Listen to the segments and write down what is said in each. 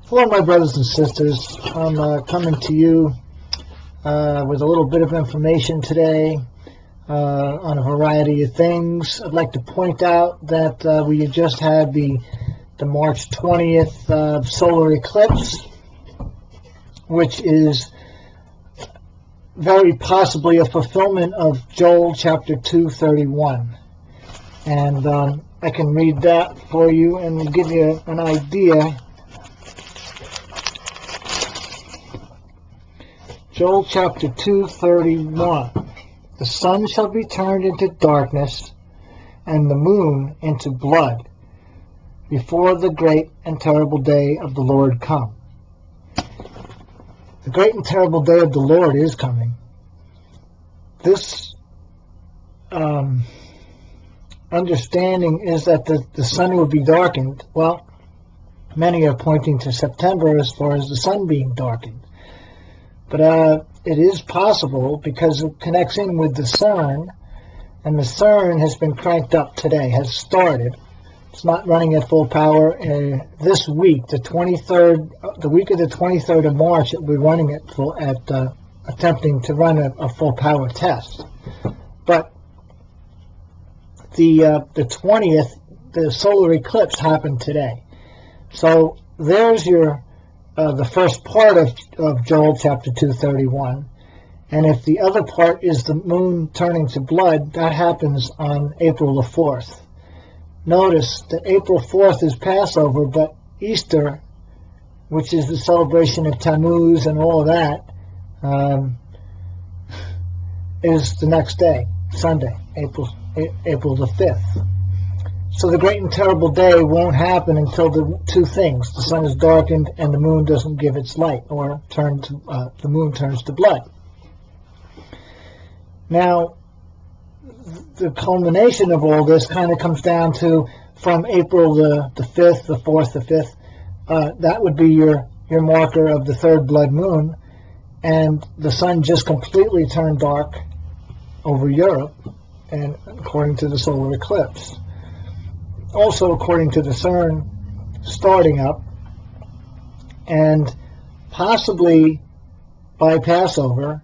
Hello, my brothers and sisters. I'm coming to you with a little bit of information today on a variety of things. I'd like to point out that we had just had the March 20th solar eclipse, which is very possibly a fulfillment of Joel chapter 2:31. And I can read that for you and give you an idea. Joel chapter 2:31. The sun shall be turned into darkness, and the moon into blood, before the great and terrible day of the Lord come. The great and terrible day of the Lord is coming. This understanding is that the sun will be darkened. Well, many are pointing to September as far as the sun being darkened. But it is possible because it connects in with the CERN, and the CERN has been cranked up today, has started. It's not running at full power. This week, the 23rd, the week of the 23rd of March, it will be running at attempting to run a full power test. But the 20th, the solar eclipse happened today. So there's your the first part of Joel chapter 2:31, and if the other part is the moon turning to blood, that happens on April the 4th. Notice that April 4th is Passover, but Easter, which is the celebration of Tammuz and all of that, is the next day, Sunday, April the 5th. So the great and terrible day won't happen until the two things: the sun is darkened and the moon doesn't give its light, or the moon turns to blood. Now, the culmination of all this kind of comes down to from April the 5th, the 4th, the 5th. That would be your marker of the third blood moon, and the sun just completely turned dark over Europe, and according to the solar eclipse. Also, according to the CERN starting up, and possibly by Passover,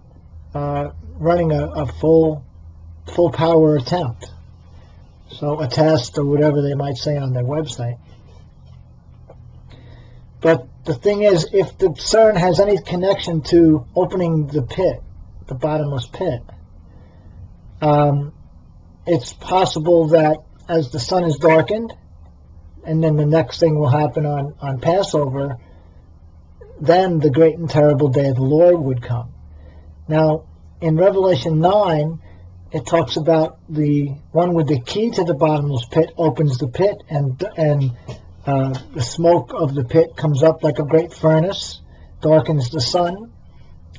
running a full power attempt. So a test, or whatever they might say on their website. But the thing is, if the CERN has any connection to opening the pit, the bottomless pit, it's possible that as the sun is darkened, and then the next thing will happen on Passover, then the great and terrible day of the Lord would come. Now, in Revelation 9, it talks about the one with the key to the bottomless pit opens the pit, and the smoke of the pit comes up like a great furnace, darkens the sun,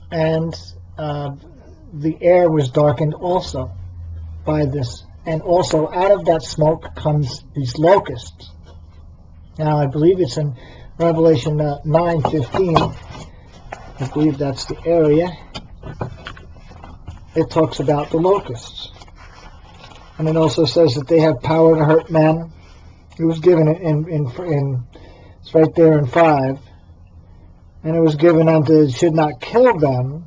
and the air was darkened also by this. And also out of that smoke comes these locusts. Now, I believe it's in Revelation 9:15. I believe that's the area. It talks about the locusts. And it also says that they have power to hurt men. It was given it's right there in 5. And it was given unto, it should not kill them,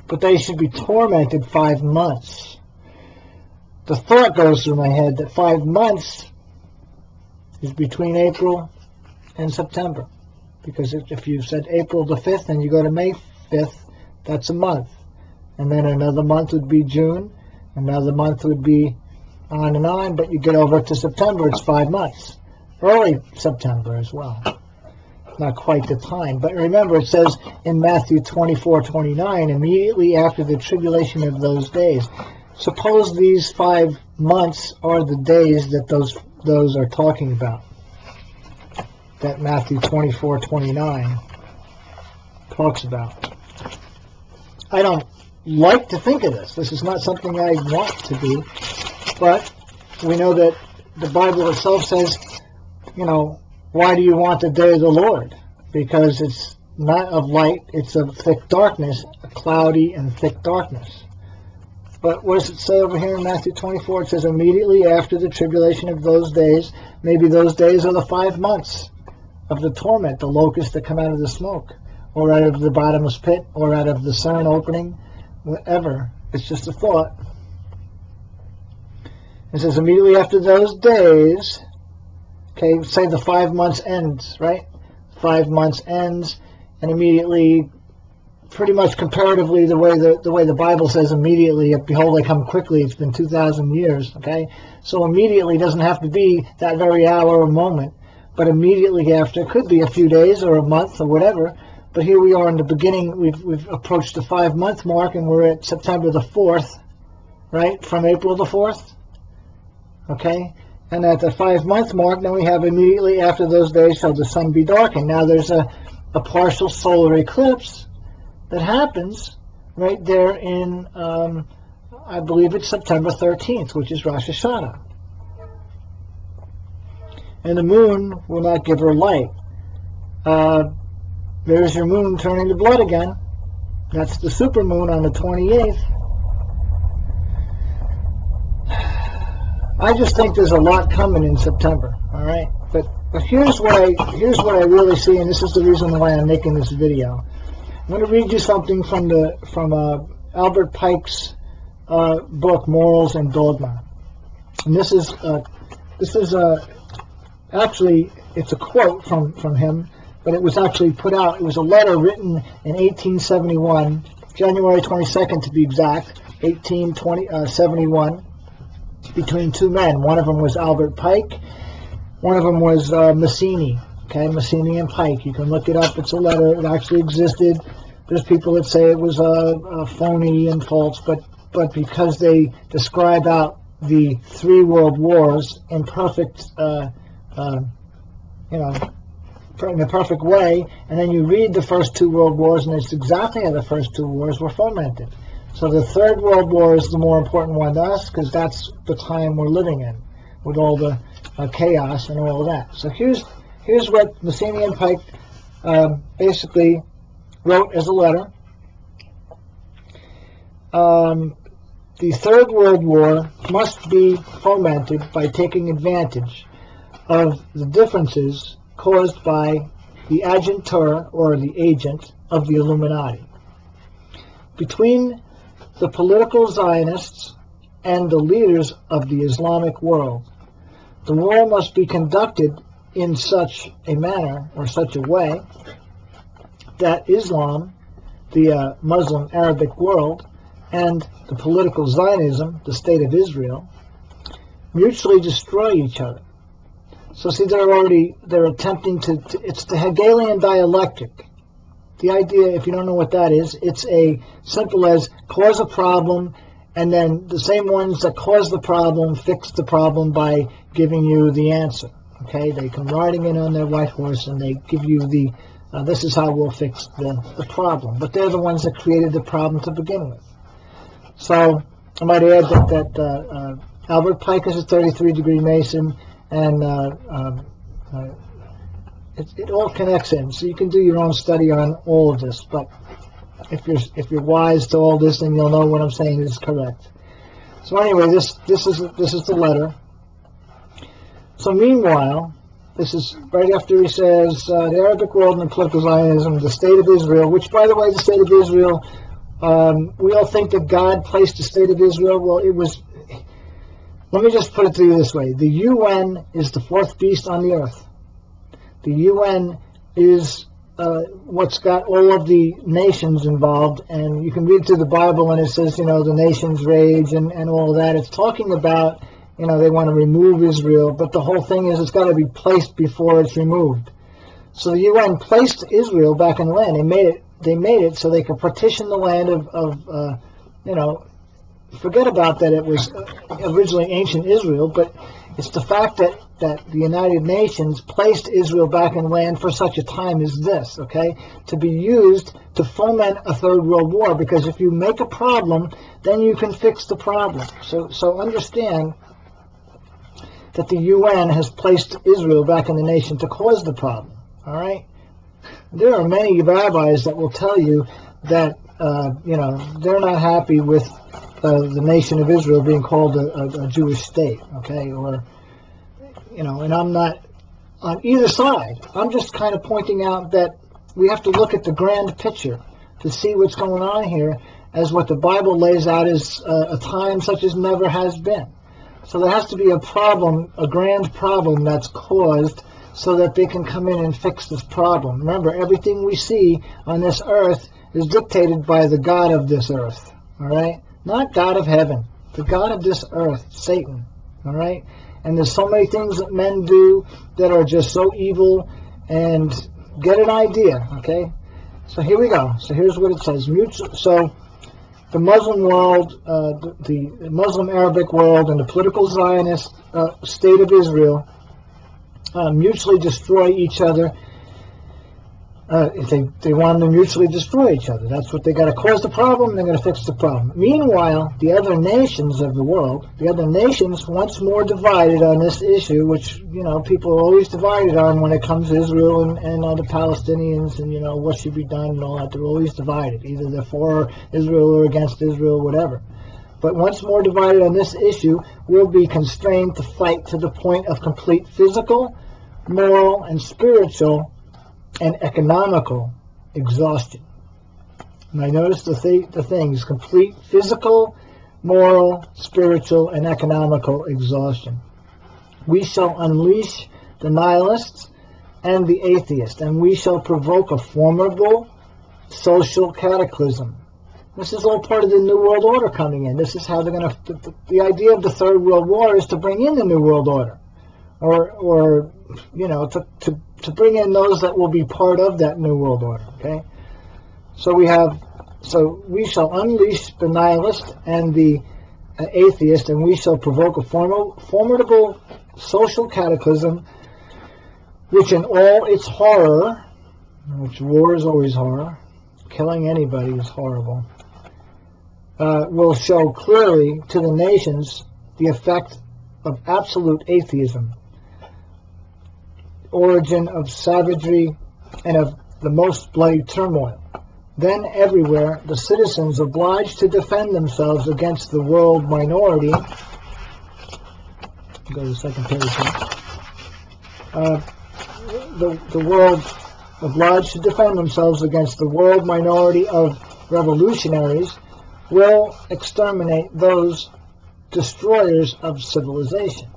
but they should be tormented 5 months. The thought goes through my head that 5 months is between April and September. Because if you said April the 5th and you go to May 5th, that's a month. And then another month would be June, another month would be on and on, but you get over to September, it's 5 months. Early September as well. Not quite the time. But remember, it says in Matthew 24:29, immediately after the tribulation of those days. Suppose these 5 months are the days that those are talking about, that Matthew 24:29 talks about. I don't like to think of this. This is not something I want to do, but we know that the Bible itself says, why do you want the day of the Lord? Because it's not of light, it's of thick darkness, a cloudy and thick darkness. But what does it say over here in Matthew 24? It says, immediately after the tribulation of those days, maybe those days are the 5 months of the torment, the locusts that come out of the smoke, or out of the bottomless pit, or out of the CERN opening, whatever. It's just a thought. It says immediately after those days, okay, say the 5 months ends, right? 5 months ends, and immediately, pretty much comparatively, the way the Bible says immediately, behold, I come quickly. It's been 2,000 years, okay? So immediately doesn't have to be that very hour or moment, but immediately after, it could be a few days or a month or whatever. But here we are in the beginning. We've approached the 5-month mark, and we're at September the 4th, right? From April the 4th, okay? And at the 5-month mark, then we have immediately after those days shall the sun be darkened. Now there's a partial solar eclipse that happens right there in, I believe it's September 13th, which is Rosh Hashanah. And the moon will not give her light. There's your moon turning to blood again. That's the supermoon on the 28th. I just think there's a lot coming in September, all right? But here's what I really see, and this is the reason why I'm making this video. I'm going to read you something from Albert Pike's book, Morals and Dogma. And this is actually, it's a quote from him, but it was actually put out. It was a letter written in 1871, January 22nd to be exact, 1871, between two men. One of them was Albert Pike. One of them was Mazzini. Okay, Mazzini and Pike. You can look it up. It's a letter. It actually existed. There's people that say it was phony and false, but because they describe out the 3 world wars in perfect, in a perfect way, and then you read the first 2 world wars, and it's exactly how the first 2 wars were fomented. So the 3rd World War is the more important one to us, because that's the time we're living in, with all the chaos and all of that. So here's what Mazzini and Pike basically wrote as a letter. The 3rd World War must be fomented by taking advantage of the differences caused by the agentur, or the agent, of the Illuminati. Between the political Zionists and the leaders of the Islamic world, the war must be conducted in such a manner, or such a way, that Islam, the Muslim Arabic world, and the political Zionism, the State of Israel, mutually destroy each other. So see, they're attempting to it's the Hegelian dialectic. The idea, if you don't know what that is, it's a simple as cause a problem, and then the same ones that cause the problem fix the problem by giving you the answer. Okay, they come riding in on their white horse and they give you the this is how we'll fix the problem. But they're the ones that created the problem to begin with. So I might add that Albert Pike is a 33-degree Mason, and it all connects in. So you can do your own study on all of this. But if you're wise to all this, then you'll know what I'm saying is correct. So anyway, this is the letter. So meanwhile, this is right after he says the Arabic world and political Zionism, the State of Israel, which, by the way, the State of Israel, we all think that God placed the State of Israel. Well, it was, let me just put it to you this way. The UN is the 4th beast on the earth. The UN is what's got all of the nations involved, and you can read through the Bible and it says, the nations rage and all of that. It's talking about, they want to remove Israel, but the whole thing is it's got to be placed before it's removed. So the UN placed Israel back in the land. They made it so they could partition the land of forget about that it was originally ancient Israel, but it's the fact that the United Nations placed Israel back in land for such a time as this, okay, to be used to foment a 3rd World War, because if you make a problem, then you can fix the problem. So understand that the UN has placed Israel back in the nation to cause the problem, all right? There are many rabbis that will tell you that, they're not happy with the nation of Israel being called a Jewish state, okay? Or, and I'm on either side. I'm just kind of pointing out that we have to look at the grand picture to see what's going on here, as what the Bible lays out as a time such as never has been. So there has to be a problem, a grand problem that's caused, so that they can come in and fix this problem. Remember, everything we see on this earth is dictated by the God of this earth, all right? Not God of heaven, the God of this earth, Satan, all right? And there's so many things that men do that are just so evil, and get an idea, okay? So here we go. So here's what it says. So the Muslim world, the Muslim Arabic world, and the political Zionist state of Israel mutually destroy each other. If they want to mutually destroy each other. That's what they got to cause the problem, and they're going to fix the problem. Meanwhile, the other nations of the world, the other nations, once more divided on this issue, which, you know, people are always divided on when it comes to Israel and the Palestinians, and, you know, what should be done and all that. They're always divided. Either they're for Israel or against Israel, whatever. But once more divided on this issue, we'll be constrained to fight to the point of complete physical, moral, and spiritual and economical exhaustion. And I notice the things: complete physical, moral, spiritual, and economical exhaustion. We shall unleash the nihilists and the atheists, and we shall provoke a formidable social cataclysm. This is all part of the New World Order coming in. This is how they're going to... The idea of the Third World War is to bring in the New World Order. Or you know, to bring in those that will be part of that New World Order, okay? So we shall unleash the nihilist and the atheist, and we shall provoke a formidable social cataclysm, which in all its horror, which war is always horror, killing anybody is horrible, will show clearly to the nations the effect of absolute atheism, origin of savagery, and of the most bloody turmoil. Then everywhere the citizens obliged to defend themselves against the world minority. Go to the second page. The world obliged to defend themselves against the world minority of revolutionaries will exterminate those destroyers of civilization.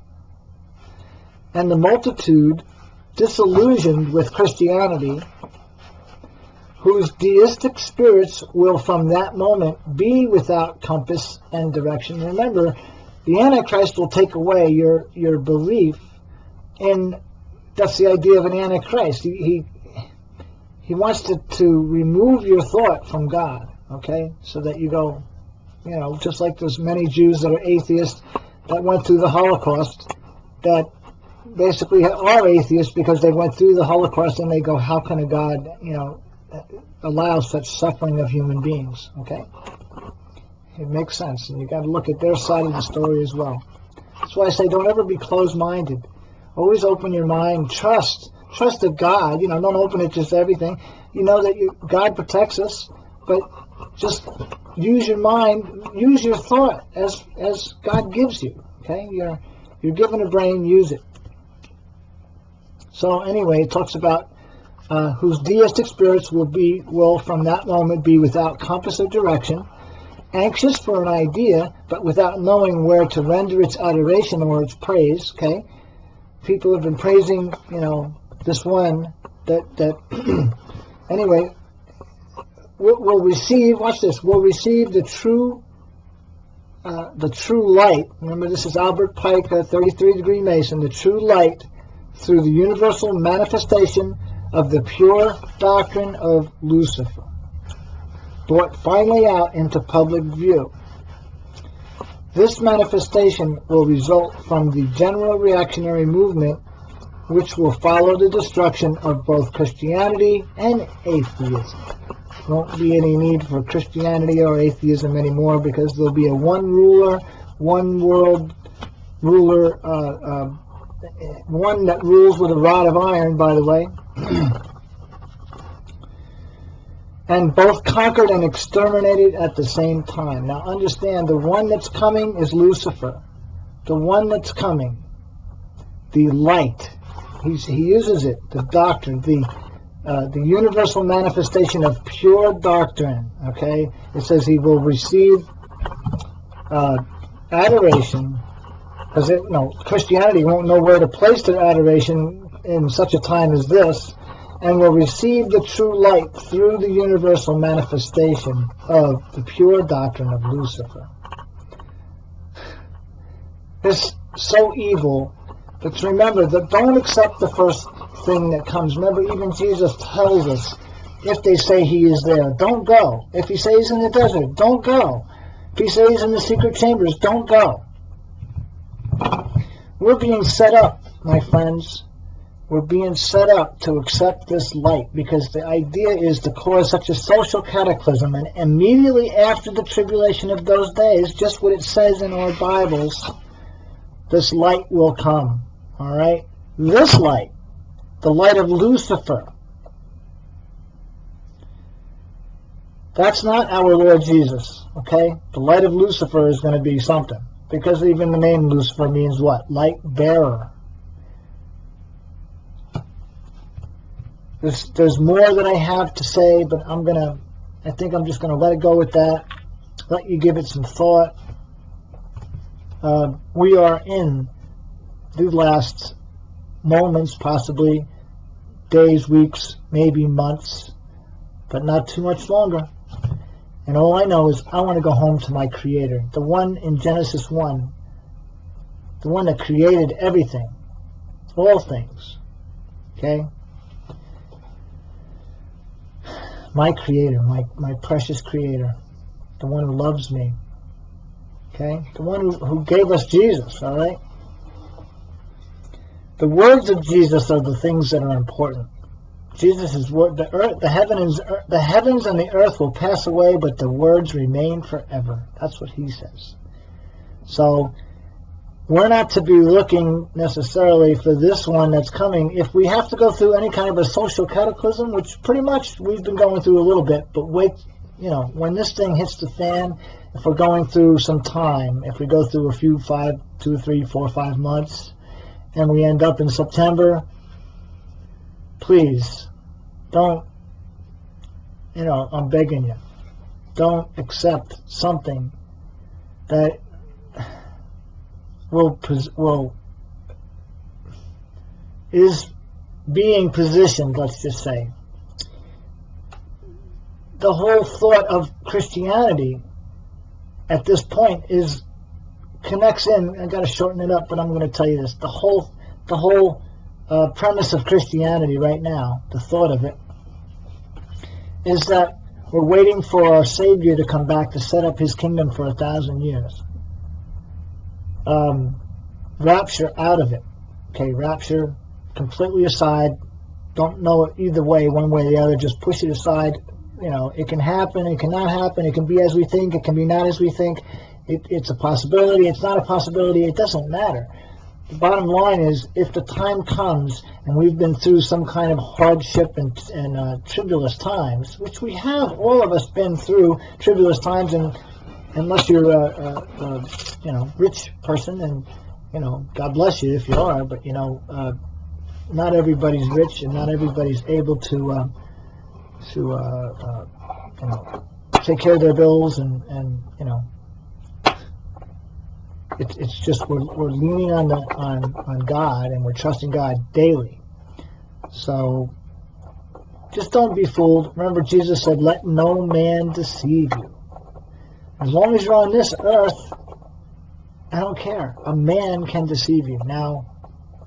And the multitude, disillusioned with Christianity, whose deistic spirits will from that moment be without compass and direction. Remember, the Antichrist will take away your belief in... That's the idea of an Antichrist. He wants to remove your thought from God, okay? So that you go, you know, just like there's many Jews that are atheists that went through the Holocaust, that basically are atheists because they went through the Holocaust, and they go, how can a God, you know, allow such suffering of human beings, okay? It makes sense, and you got to look at their side of the story as well. That's why I say don't ever be closed-minded. Always open your mind. Trust that God, you know, don't open it just to everything. You know that God protects us, but just use your mind, use your thought as God gives you, okay? You're given a brain, use it. So anyway, it talks about whose deistic spirits will from that moment be without compass or direction, anxious for an idea, but without knowing where to render its adoration or its praise, okay? People have been praising, you know, this one that anyway, will receive, watch this, will receive the true light. Remember, this is Albert Pike, 33-degree Mason, the true light through the universal manifestation of the pure doctrine of Lucifer, brought finally out into public view. This manifestation will result from the general reactionary movement, which will follow the destruction of both Christianity and atheism. There won't be any need for Christianity or atheism anymore, because there'll be a one ruler, one world ruler, one that rules with a rod of iron, by the way, and both conquered and exterminated at the same time. Now understand, the one that's coming is Lucifer. The one that's coming, the light, He uses it, the doctrine, the universal manifestation of pure doctrine. Okay, it says he will receive adoration, because Christianity won't know where to place their adoration in such a time as this, and will receive the true light through the universal manifestation of the pure doctrine of Lucifer. It's so evil, but remember that don't accept the first thing that comes. Remember, even Jesus tells us, if they say he is there, don't go. If he says he's in the desert, don't go. If he says he's in the secret chambers, don't go. We're being set up, my friends. We're being set up to accept this light, because the idea is to cause such a social cataclysm, and immediately after the tribulation of those days, just what it says in our Bibles, this light will come. All right? This light, the light of Lucifer, that's not our Lord Jesus. Okay? The light of Lucifer is going to be something, because even the name Lucifer means what? Light bearer. There's more that I have to say, but I think I'm just going to let it go with that. Let you give it some thought. We are in the last moments, possibly days, weeks, maybe months, but not too much longer. And all I know is I want to go home to my Creator, the one in Genesis 1, the one that created everything, all things. Okay? My Creator, my precious Creator, the one who loves me. Okay? The one who gave us Jesus, all right? The words of Jesus are the things that are important. Jesus' word, the heavens and the earth will pass away, but the words remain forever. That's what he says. So we're not to be looking necessarily for this one that's coming. If we have to go through any kind of a social cataclysm, which pretty much we've been going through a little bit, but wait, when this thing hits the fan, if we're going through some time, if we go through a few 2, 3, 4, 5 months, and we end up in September, please don't, I'm begging you, don't accept something that is being positioned, let's just say. The whole thought of Christianity at this point connects in. I got to shorten it up, but I'm going to tell you this: the whole premise of Christianity right now, the thought of it, is that we're waiting for our Savior to come back to set up His kingdom for 1,000 years. Rapture out of it. Okay, rapture completely aside. Don't know it either way, one way or the other. Just push it aside. It can happen, it cannot happen, it can be as we think, it can be not as we think. It's a possibility, it's not a possibility, it doesn't matter. The bottom line is, if the time comes and we've been through some kind of hardship and tribulous times, which we have, all of us been through tribulous times, and unless you're a rich person, and God bless you if you are, but not everybody's rich, and not everybody's able to take care of their bills, and it's just we're leaning on God, and we're trusting God daily. So just don't be fooled. Remember, Jesus said, "Let no man deceive you." As long as you're on this earth, I don't care. A man can deceive you. Now,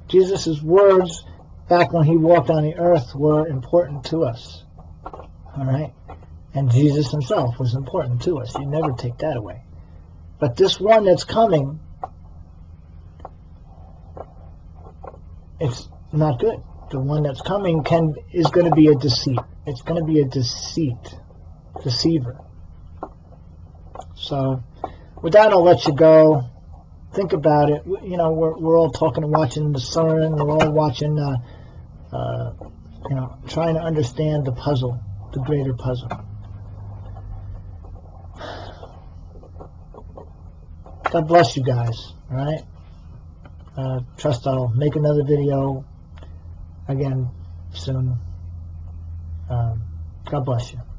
Jesus' words back when he walked on the earth were important to us. All right? And Jesus himself was important to us. You never take that away. But this one that's coming, it's not good. The one that's coming is going to be a deceit. It's going to be a deceiver. So, with that, I'll let you go. Think about it. We're all talking and watching the sun. We're all watching, trying to understand the puzzle, the greater puzzle. God bless you guys. All right. Trust I'll make another video again soon. God bless you.